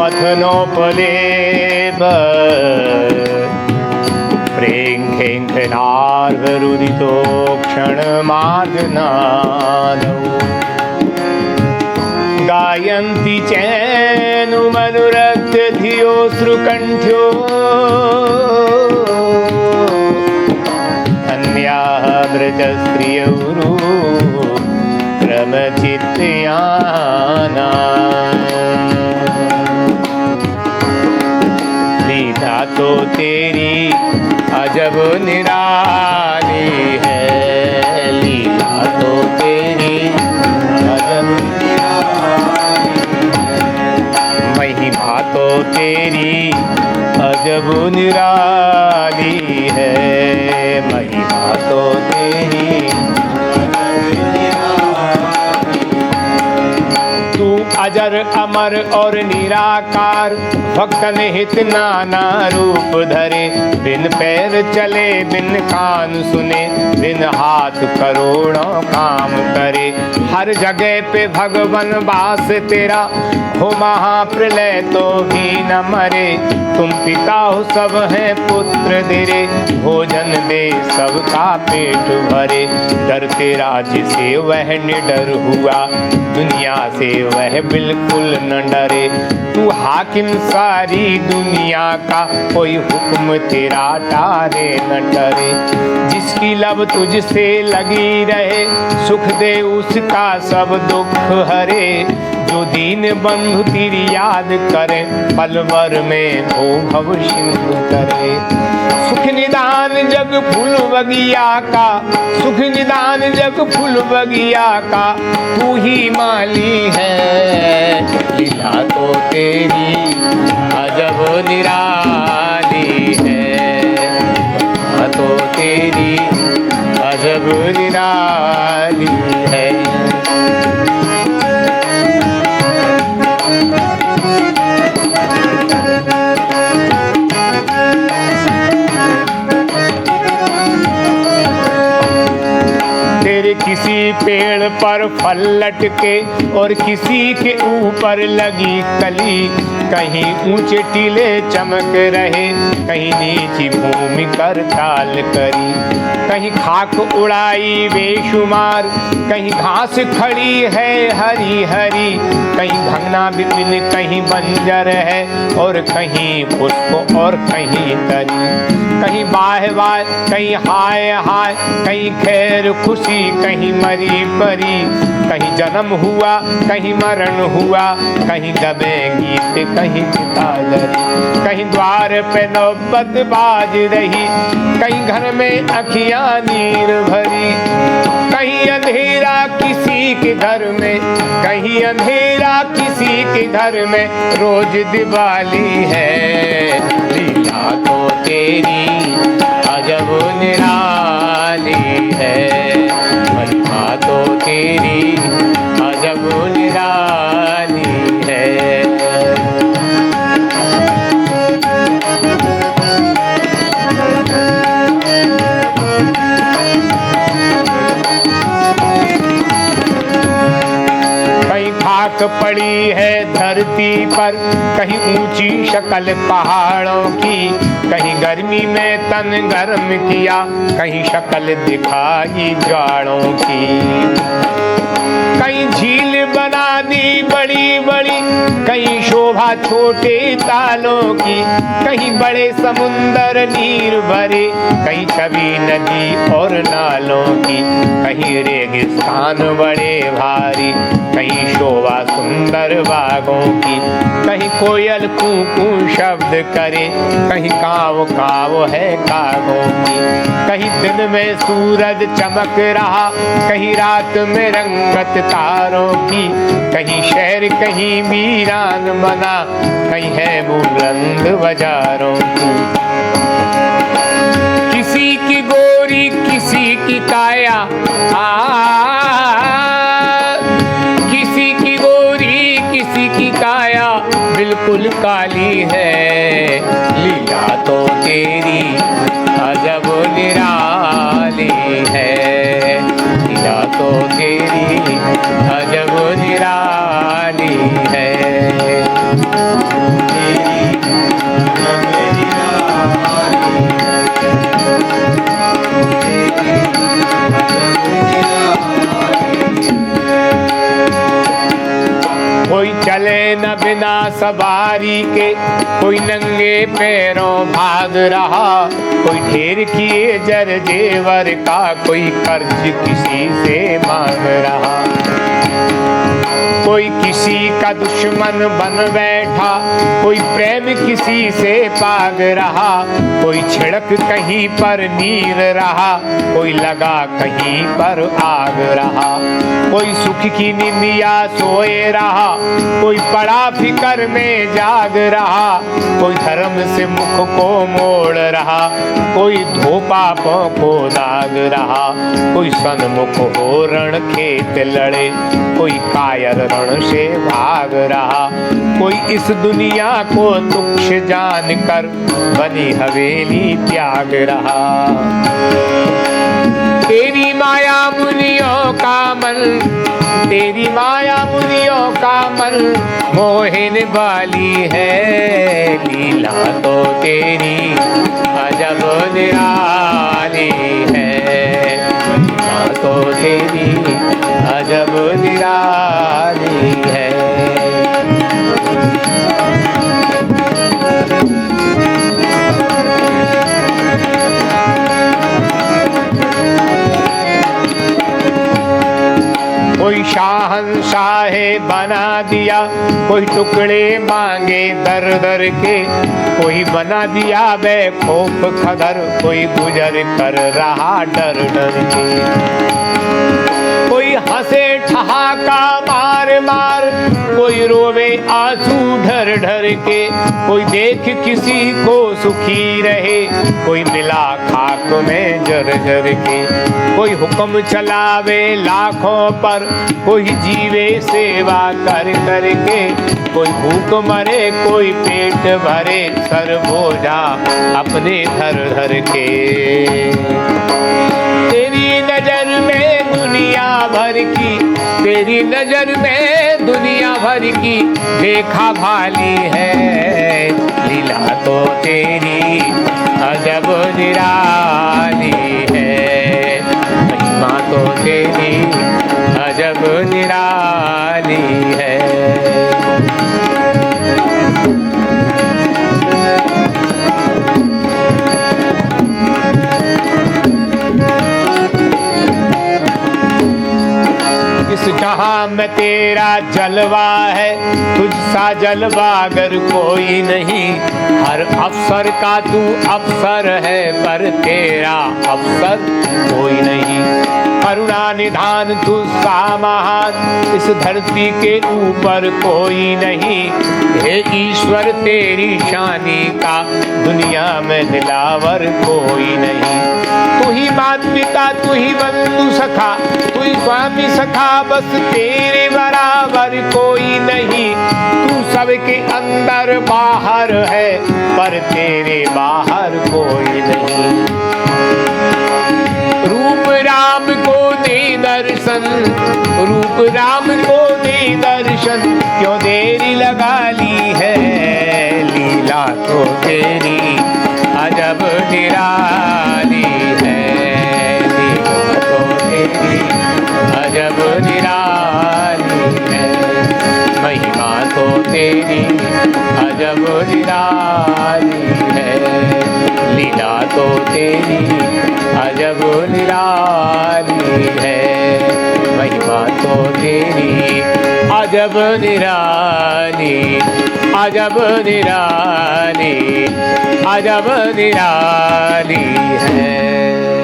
मथनोपलेप प्रेङ्खेङ्खनार्वरुदितो क्षणमार्जनादौ गायन्ति चैनुमनुरक्त्य धियोऽश्रुकण्ठ्यो धन्याः व्रजस्त्रियौरु क्रमचित्तयाना लीला तो तेरी अजब निराली है, लीला तो तेरी अजब महिमा तो तेरी अजब निराली है, महिमा तो तेरी तू अजर अमर और निराकार भक्तन हित नाना रूप धरे, बिन पैर चले बिन कान सुने, बिन हाथ करोड़ों काम करे। हर जगह पे भगवन वास तेरा हो, महाप्रलय तो भी न मरे। तुम पिता हो सब हैं पुत्र तेरे, भोजन दे सबका पेट भरे। डर तेरा जिसे वह निडर हुआ, दुनिया से वह बिल्कुल न डरे। तू हाकिम सारी दुनिया का, कोई हुक्म तेरा टारे न टरे। जिसकी लब तुझसे लगी रहे, सुख दे उसका सब दुख हरे। जो दीन बंधु तेरी याद करे, पल भर में वो भव सिंधु करे। सुख निदान जग फूल बगिया का, सुख निदान जग फूल बगिया का, तू ही माली है। लीला तो तेरी अजब निराली है, तो तेरी अजब निराली है। तेरे किसी पेड़ पर फल लटके और किसी के ऊपर लगी कली, कहीं ऊंचे टीले चमक रहे, कहीं नीची भूमि करताल करी। कहीं खाक उड़ाई बेशुमार, कहीं घास खड़ी है हरी हरी। कहीं भंगना बिपिन कहीं बंजर है, और कहीं पुष्प और कहीं तरी। कहीं बाह बाह कहीं हाय हाय, कहीं खैर खुशी कहीं मरी परी। कहीं जन्म हुआ कहीं मरण हुआ, कहीं गबे गीत कहीं चितालरी। कहीं द्वार पे नौबत बाज रही, कहीं घर में अखियां नीर भरी। कहीं अंधेरा किसी के घर में, कहीं अंधेरा किसी के घर में, रोज दिवाली है। लीला तो तेरी अजब निराली है, महिमा तो तेरी अजब निराली है। कहीं खाक पड़ी है धरती पर, कहीं ऊंची शक्ल पहाड़ों की। कहीं गर्मी में तन गर्म किया, कहीं शक्ल दिखाई जाड़ों की। कहीं झील बना दी बड़ी बड़ी, कहीं शोभा छोटे तालों की। कहीं बड़े समुंदर नीर भरे, कहीं छवि नदी और नालों की। कहीं रेगिस्तान बड़े भारी, कहीं शोभा सुंदर बागों की। कहीं कोयल कू कू शब्द करे, कहीं काव काव है कागों की। कहीं दिन में सूरज चमक रहा, कहीं रात में रंगत तारों की। कहीं शहर कहीं वीरान बना, कहीं है बुलंद बाजारों की। किसी की गोरी किसी की काया, किसी की गोरी किसी की काया, बिल्कुल काली है। लीला तो तेरी अजब निराली है, लीला तो तेरी अजब निराली है। बिना सवारी के, कोई नंगे पैरों भाग रहा, कोई ढेर किए जर जेवर का, कोई कर्ज किसी से मांग रहा। कोई किसी का दुश्मन बन बैठा, कोई प्रेम किसी से पाग रहा, कोई छिड़क कहीं पर नीर रहा, कोई लगा कहीं पर आग रहा। कोई सुख की निंदिया सोए रहा, कोई पड़ा फिकर में जाग रहा, कोई धर्म से मुख को मोड़ रहा, कोई धो पापों को दाग रहा। कोई सन्मुख हो रण खेत लड़े, कोई कायर रण से भाग रहा, कोई इस दुनिया को तुच्छ जान कर बनी हवेली त्याग रहा। तेरी माया मुनियों का मन, तेरी माया मुनियों का मन मोहन वाली है, लीला तो तेरी अजब निराली है, लीला तो तेरी अजब निराली है। कोई शाहंशाहे बना दिया, कोई टुकड़े मांगे दर दर के, कोई बना दिया बेखौफ खदर, कोई गुजर कर रहा डर डर के। कोई हंसे ठहाका मार मार, कोई रोवे आंसू ढर ढर के, कोई देख किसी को सुखी रहे, कोई मिला खाक में जर जर के। कोई हुक्म चलावे लाखों पर, कोई जीवे सेवा कर कर के, कोई भूख मरे कोई पेट भरे, सर बोझा अपने धर धर के। तेरी नजर में दुनिया भर की, तेरी नजर में दुनिया भर की देखा भाली है, लीला तो तेरी अजब निराली है, महिमा तो तेरी अजब निराली है। इस जहां में तेरा जलवा है, तुझ सा जलवा अगर कोई नहीं, हर अफसर का तू अफसर है, पर तेरा अफसर कोई नहीं। करुणा निधान तू सा महान, इस धरती के ऊपर कोई नहीं, हे ईश्वर तेरी शानी का दुनिया में दिलावर कोई नहीं। तू ही मात पिता, तू ही बंधु सखा, तू ही स्वामी सखा, बस तेरे बराबर कोई नहीं। तू सबके अंदर बाहर है, पर तेरे बाहर कोई नहीं। रूप राम को दे दर्शन, रूप राम को दे दर्शन, क्यों देरी लगा ली है, लीला तो तेरी अजब निराली है, लीला तो तेरी अजब निराली है, महिमा तो तेरी अजब निराली है, लीला तो तेरी अजब निराली है, महिमा तो तेरी अजब निराली, अजब निराली, अजब निराली है।